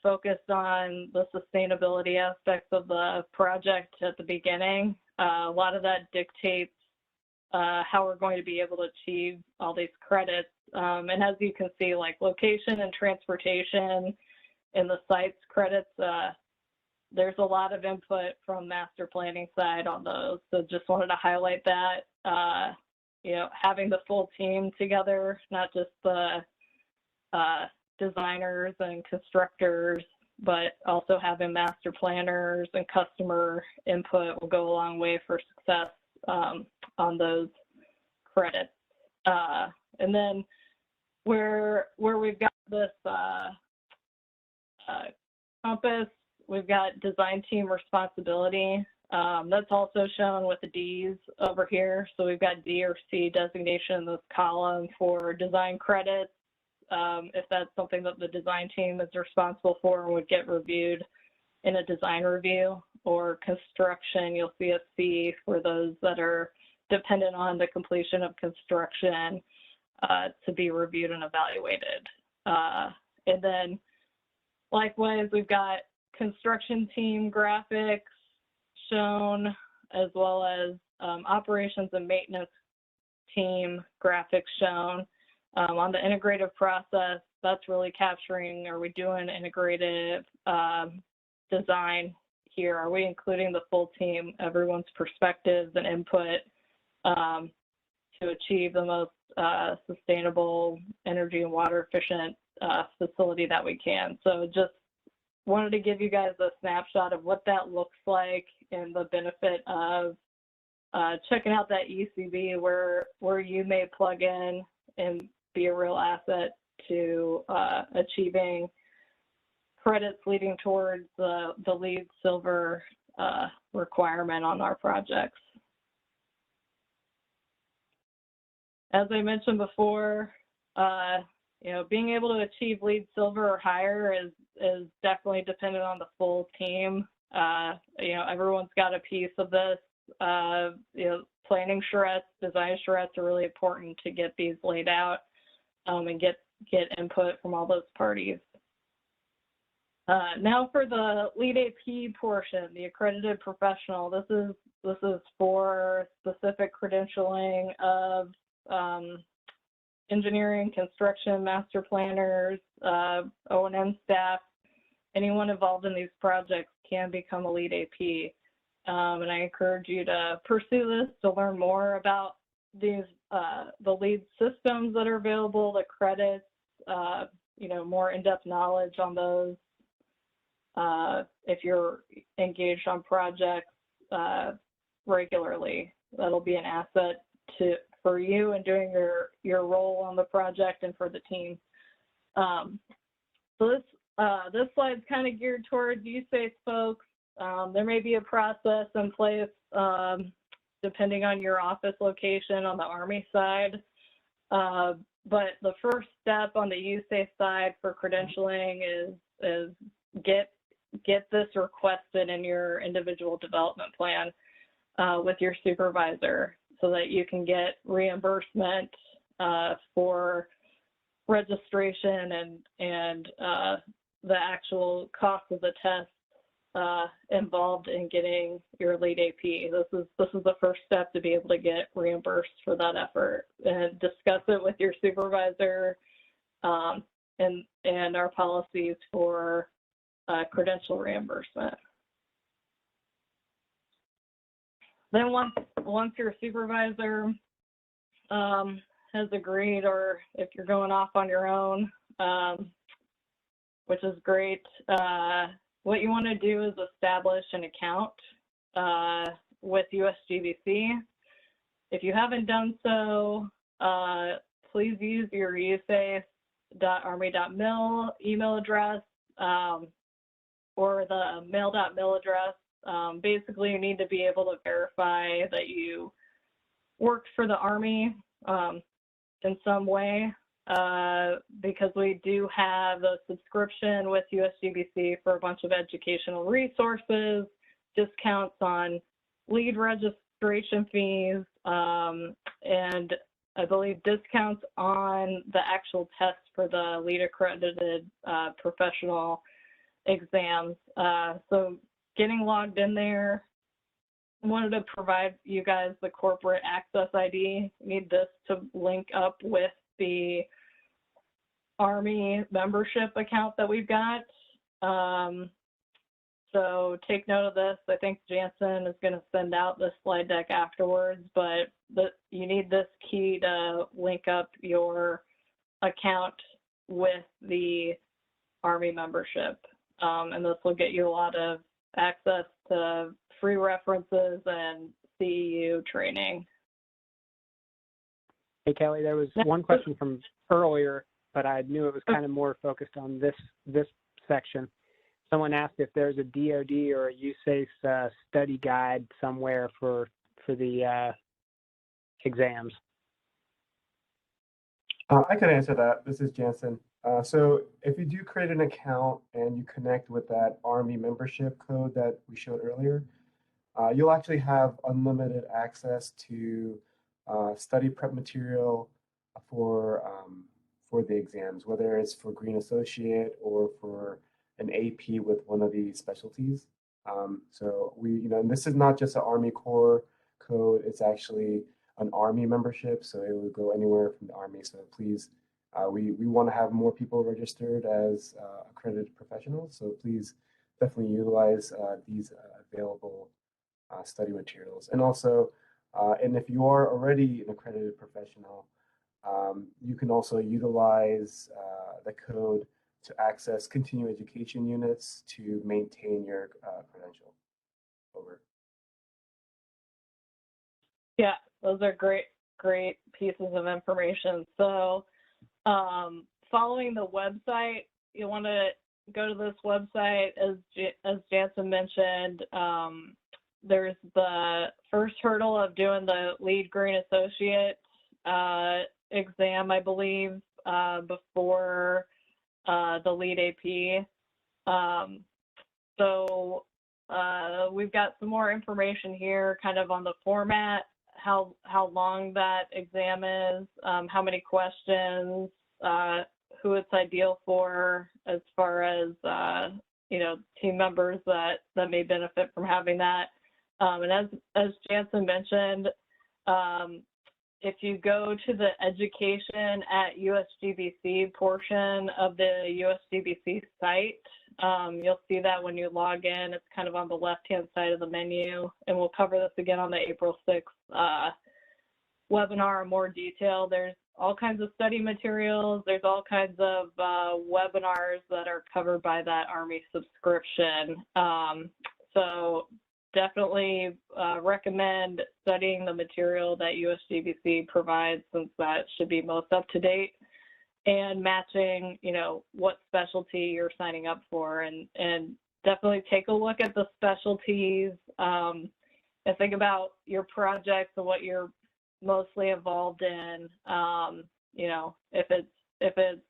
focused on the sustainability aspects of the project at the beginning. A lot of that dictates how we're going to be able to achieve all these credits. And as you can see, like location and transportation in the sites credits, there's a lot of input from master planning side on those. So just wanted to highlight that, having the full team together, not just the designers and constructors, but also having master planners and customer input will go a long way for success on those credits. And then where we've got this compass, we've got design team responsibility. That's also shown with the D's over here. So we've got D or C designation in this column for design credits. if that's something that the design team is responsible for and would get reviewed in a design review. Or construction, you'll see a C for those that are dependent on the completion of construction to be reviewed and evaluated. And then likewise, we've got construction team graphics shown, as well as operations and maintenance team graphics shown. On the integrative process, that's really capturing, are we doing integrative design here? Are we including the full team, everyone's perspectives and input to achieve the most sustainable, energy and water efficient facility that we can? So just wanted to give you guys a snapshot of what that looks like and the benefit of checking out that ECB where you may plug in and be a real asset to achieving credits leading towards the LEED Silver requirement on our projects. As I mentioned before, being able to achieve LEED Silver or higher is definitely dependent on the full team. Everyone's got a piece of this. Planning charrettes, design charrettes are really important to get these laid out and get input from all those parties. Now for the LEED AP portion, the accredited professional. This is for specific credentialing of engineering, construction, master planners, O&M staff. Anyone involved in these projects can become a LEED AP. And I encourage you to pursue this to learn more about these the LEED systems that are available, the credits, more in-depth knowledge on those. If you're engaged on projects regularly, that'll be an asset for you in doing your role on the project and for the team. So this slide's kind of geared towards USACE folks. There may be a process in place depending on your office location on the Army side. But the first step on the USACE side for credentialing is get this requested in your individual development plan with your supervisor so that you can get reimbursement for registration and the actual cost of the test involved in getting your LEED AP. This is the first step to be able to get reimbursed for that effort, and discuss it with your supervisor and our policies for credential reimbursement. Then once your supervisor has agreed, or if you're going off on your own, which is great, what you want to do is establish an account with USGBC. If you haven't done so, please use your usace.army.mil email address or the mail.mil address. Basically, you need to be able to verify that you worked for the Army in some way, because we do have a subscription with USGBC for a bunch of educational resources, discounts on LEED registration fees, and I believe discounts on the actual test for the LEED Accredited Professional exams. So getting logged in there, I wanted to provide you guys the corporate access ID. You need this to link up with the Army membership account that we've got. So take note of this. I think Jansen is going to send out this slide deck afterwards, but you need this key to link up your account with the Army membership. And this will get you a lot of access to free references and CEU training. Hey, Kelly, there was one question from earlier, but I knew it was kind of more focused on this section. Someone asked if there's a DoD or a USACE study guide somewhere for the exams. I could answer that. This is Jansen. So if you do create an account and you connect with that Army membership code that we showed earlier, you'll actually have unlimited access to study prep material for the exams, whether it's for Green Associate or for an AP with one of these specialties. So and this is not just an Army Corps code, it's actually an Army membership, so it will go anywhere from the Army. So please, we want to have more people registered as accredited professionals, so please definitely utilize these available study materials. And also, and if you are already an accredited professional, you can also utilize the code to access continuing education units to maintain your credential. Over. Yeah, those are great pieces of information. So following the website, you want to go to this website. As Jansen mentioned, there's the first hurdle of doing the LEED Green Associate exam, I believe, before the LEED AP. So we've got some more information here kind of on the format, how long that exam is, how many questions, who it's ideal for as far as, team members that may benefit from having that. And as Jansen mentioned, if you go to the education at USGBC portion of the USGBC site, you'll see that when you log in, it's kind of on the left-hand side of the menu, and we'll cover this again on the April 6th webinar in more detail. There's all kinds of study materials. There's all kinds of webinars that are covered by that Army subscription. So definitely recommend studying the material that USGBC provides, since that should be most up to date, and matching, what specialty you're signing up for, and definitely take a look at the specialties and think about your projects and what you're mostly involved in. If it's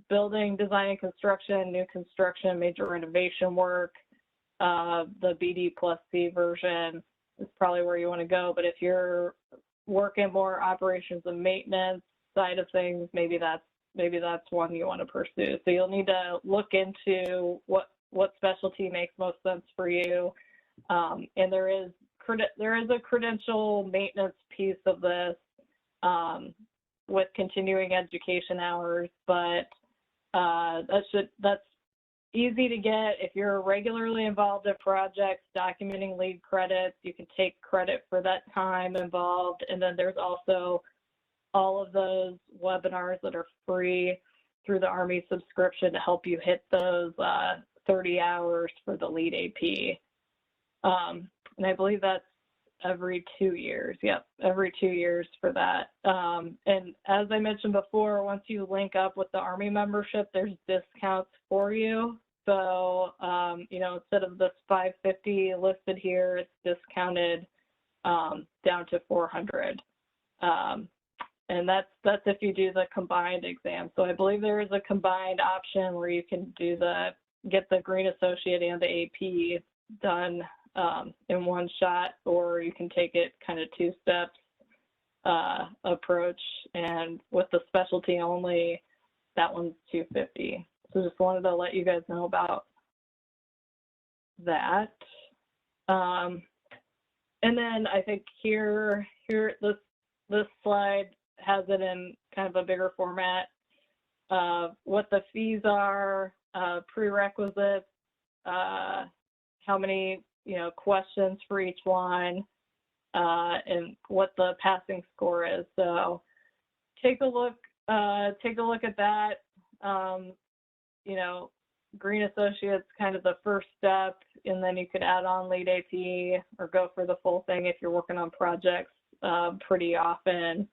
building, design and construction, new construction, major renovation work, the BD plus C version is probably where you want to go. But if you're working more operations and maintenance side of things, maybe that's one you want to pursue. So you'll need to look into what specialty makes most sense for you. And there is a credential maintenance piece of this with continuing education hours, but that's easy to get. If you're regularly involved in projects, documenting LEED credits, you can take credit for that time involved. And then there's also all of those webinars that are free through the Army subscription to help you hit those 30 hours for the LEED AP. And I believe that's every 2 years. Yep, every 2 years for that. And as I mentioned before, once you link up with the Army membership, there's discounts for you. So, instead of this $550 listed here, it's discounted down to $400. And that's if you do the combined exam. So I believe there is a combined option where you can get the Green Associate and the AP done in one shot, or you can take it kind of two steps approach. And with the specialty only, that one's $250. So just wanted to let you guys know about that. And then I think here this slide has it in kind of a bigger format, what the fees are, prerequisites, how many questions for each one, and what the passing score is. So take a look at that. Green Associates kind of the first step, and then you could add on LEED AP or go for the full thing if you're working on projects pretty often.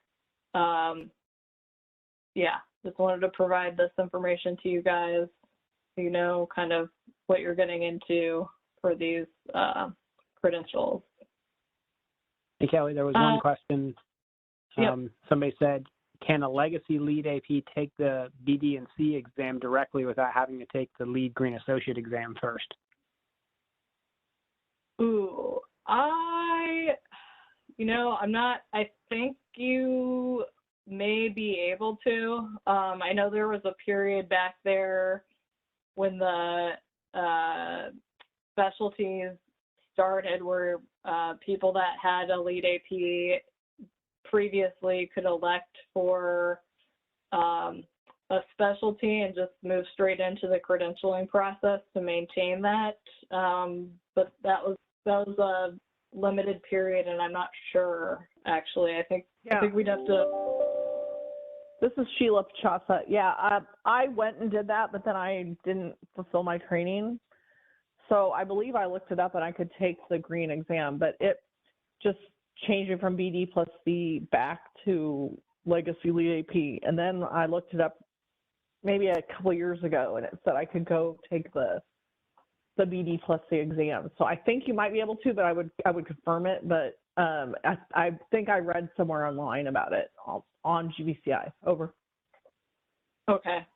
Just wanted to provide this information to you guys so you know kind of what you're getting into for these credentials. Hey, Kelly, there was one question. Yep. Somebody said, can a legacy LEED AP take the BD and C exam directly without having to take the LEED Green Associate exam first? Ooh, I think you may be able to. I know there was a period back there when the specialties started where people that had a LEED AP previously could elect for a specialty and just move straight into the credentialing process to maintain that. But that was a limited period, and I'm not sure actually. I think we'd have to. This is Sheila Pachasa. Yeah, I went and did that, but then I didn't fulfill my training. So I believe I looked it up and I could take the green exam, but it just changing from BD plus C back to legacy LEED AP. And then I looked it up maybe a couple of years ago and it said I could go take the BD plus C exam. So I think you might be able to, but I would confirm it. But I think I read somewhere online about it on GBCI. Over. Okay.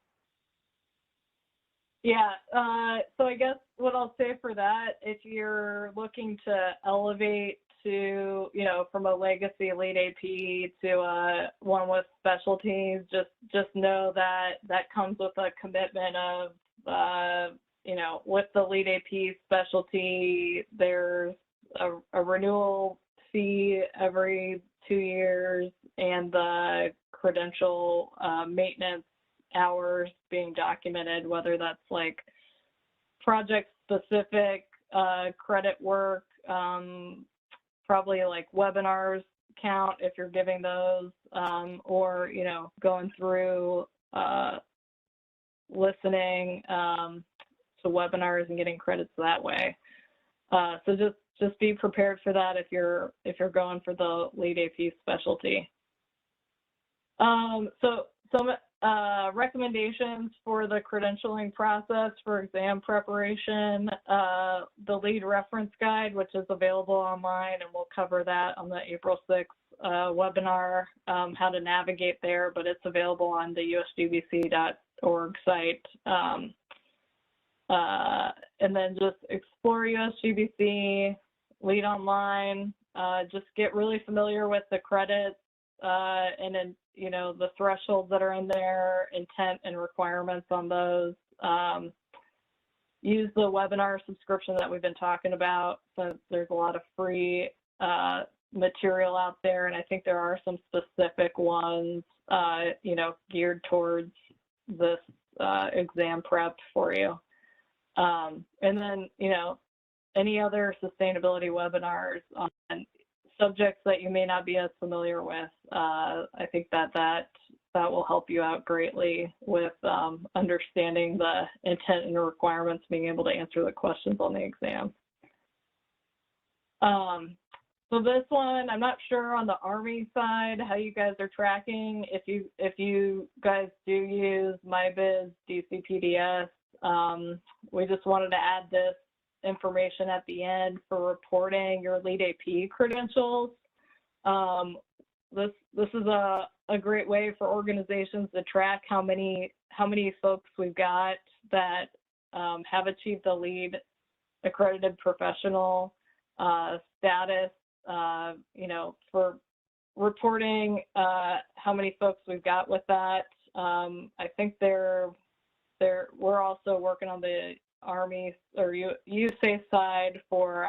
Yeah, so I guess what I'll say for that, if you're looking to elevate to, from a legacy LEED AP to one with specialties, just know that comes with a commitment of, with the LEED AP specialty, there's a renewal fee every 2 years and the credential maintenance hours being documented, whether that's like project specific credit work, probably like webinars count if you're giving those, or going through listening to webinars and getting credits that way. So just be prepared for that if you're going for the LEED AP specialty. So some recommendations for the credentialing process for exam preparation, the LEED reference guide, which is available online, and we'll cover that on the April 6th webinar, how to navigate there, but it's available on the usgbc.org site. And then just explore USGBC, LEED online, just get really familiar with the credits, and then, the thresholds that are in there, intent and requirements on those. Use the webinar subscription that we've been talking about, since there's a lot of free material out there, and I think there are some specific ones, geared towards this exam prep for you. And then, any other sustainability webinars on subjects that you may not be as familiar with, I think that will help you out greatly with understanding the intent and requirements, being able to answer the questions on the exam. So this one, I'm not sure on the Army side how you guys are tracking. If you guys do use MyBiz DCPDS, we just wanted to add this information at the end for reporting your LEED AP credentials. This is a great way for organizations to track how many folks we've got that have achieved the LEED Accredited Professional status. For reporting how many folks we've got with that. I think we're also working on the Army or USACE side for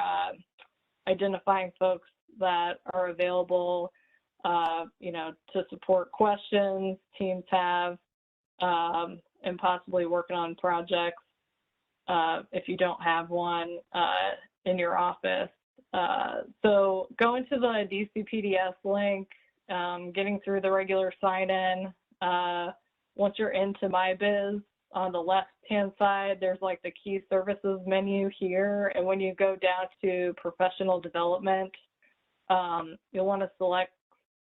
identifying folks that are available, to support questions teams have, and possibly working on projects if you don't have one in your office. So going to the DCPDS link, getting through the regular sign-in. Once you're into MyBiz, on the left-hand side, there's like the key services menu here. And when you go down to professional development, you'll want to select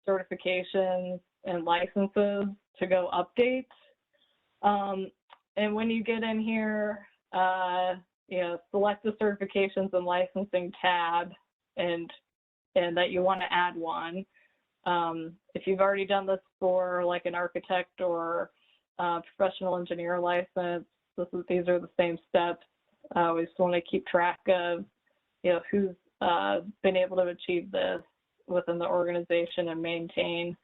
certifications and licenses to go update. And when you get in here, select the certifications and licensing tab and that you want to add one. If you've already done this for like an architect or professional engineer license, these are the same steps. We just want to keep track of, who's been able to achieve this within the organization and maintain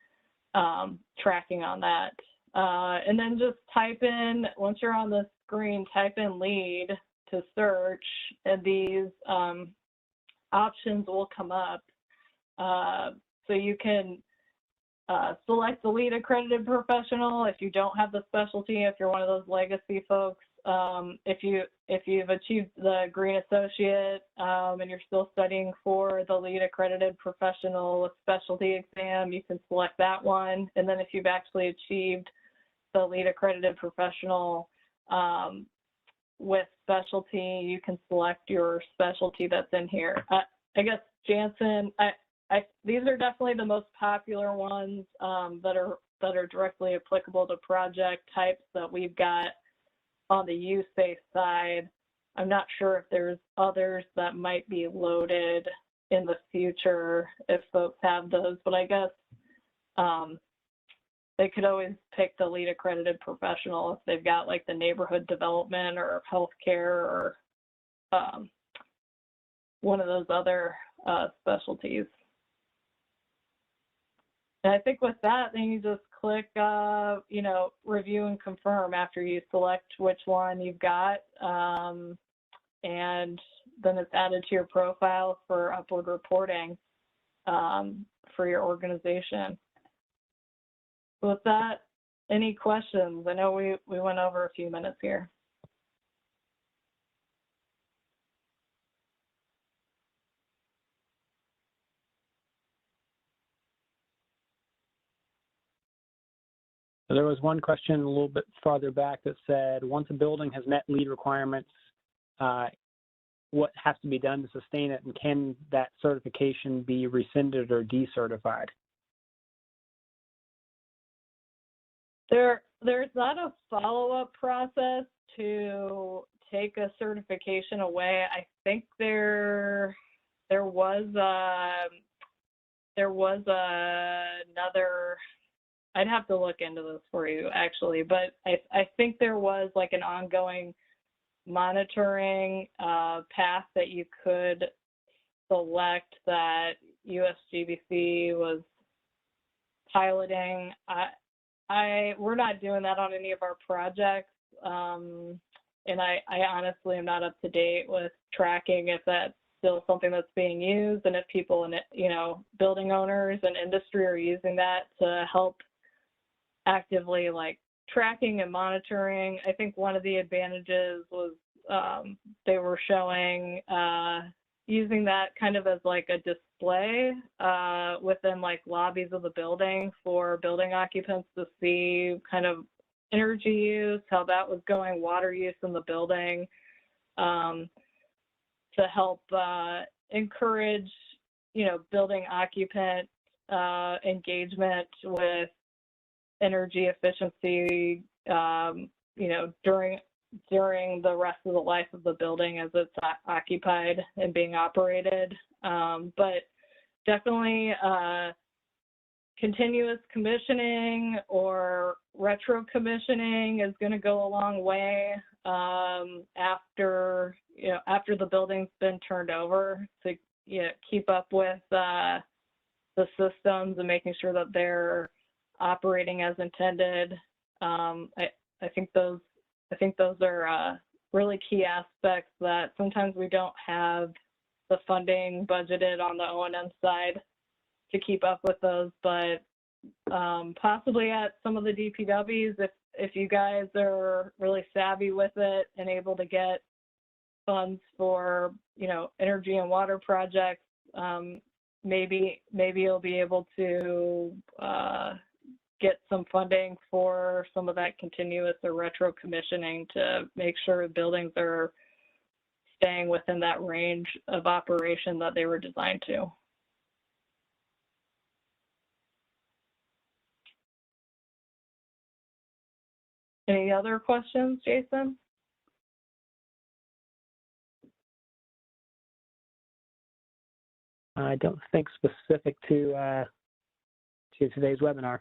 tracking on that. And then just type in, once you're on the screen, type in LEED to search, and these options will come up. So you can select the LEED Accredited Professional if you don't have the specialty, if you're one of those legacy folks. If you've achieved the Green Associate and you're still studying for the LEED Accredited Professional with specialty exam, you can select that one. And then if you've actually achieved the LEED Accredited Professional with specialty, you can select your specialty that's in here. I guess, Jansen, these are definitely the most popular ones that are directly applicable to project types that we've got on the USACE side. I'm not sure if there's others that might be loaded in the future if folks have those, but I guess they could always pick the LEED Accredited Professional if they've got like the neighborhood development or healthcare or one of those other specialties. And I think with that, then you just click, review and confirm after you select which one you've got. And then it's added to your profile for upward reporting for your organization. With that, any questions? I know we went over a few minutes here. There was one question a little bit farther back that said, once a building has met LEED requirements, what has to be done to sustain it, and can that certification be rescinded or decertified? There's not a follow-up process to take a certification away. I think there was another. I'd have to look into this for you, actually, but I think there was like an ongoing monitoring path that you could select that USGBC was piloting. We're not doing that on any of our projects, and I honestly am not up to date with tracking if that's still something that's being used, and if people in building owners and industry are using that to help actively like tracking and monitoring. I think one of the advantages was they were showing using that kind of as like a display within like lobbies of the building for building occupants to see kind of energy use, how that was going, water use in the building, to help encourage, building occupant engagement with energy efficiency, during the rest of the life of the building as it's occupied and being operated. But definitely continuous commissioning or retro commissioning is going to go a long way after the building's been turned over to keep up with the systems and making sure that they're operating as intended. I think those are really key aspects that sometimes we don't have the funding budgeted on the O&M side to keep up with those, but possibly at some of the DPWs, if you guys are really savvy with it and able to get funds for energy and water projects, maybe you'll be able to get some funding for some of that continuous or retro commissioning to make sure buildings are staying within that range of operation that they were designed to. Any other questions, Jason? I don't think specific to to today's webinar.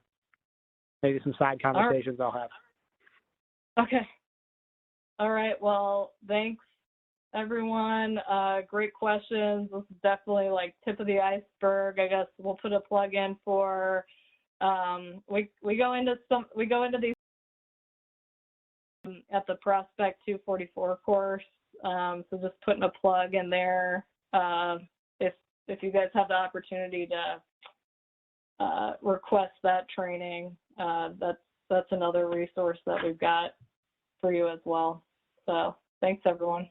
Maybe some side conversations I'll have. Okay. All right. Well, thanks, everyone. Great questions. This is definitely like tip of the iceberg. I guess we'll put a plug in for we go into these at the Prospect 244 course. So just putting a plug in there. If you guys have the opportunity to request that training, that's another resource that we've got for you as well. So thanks, everyone.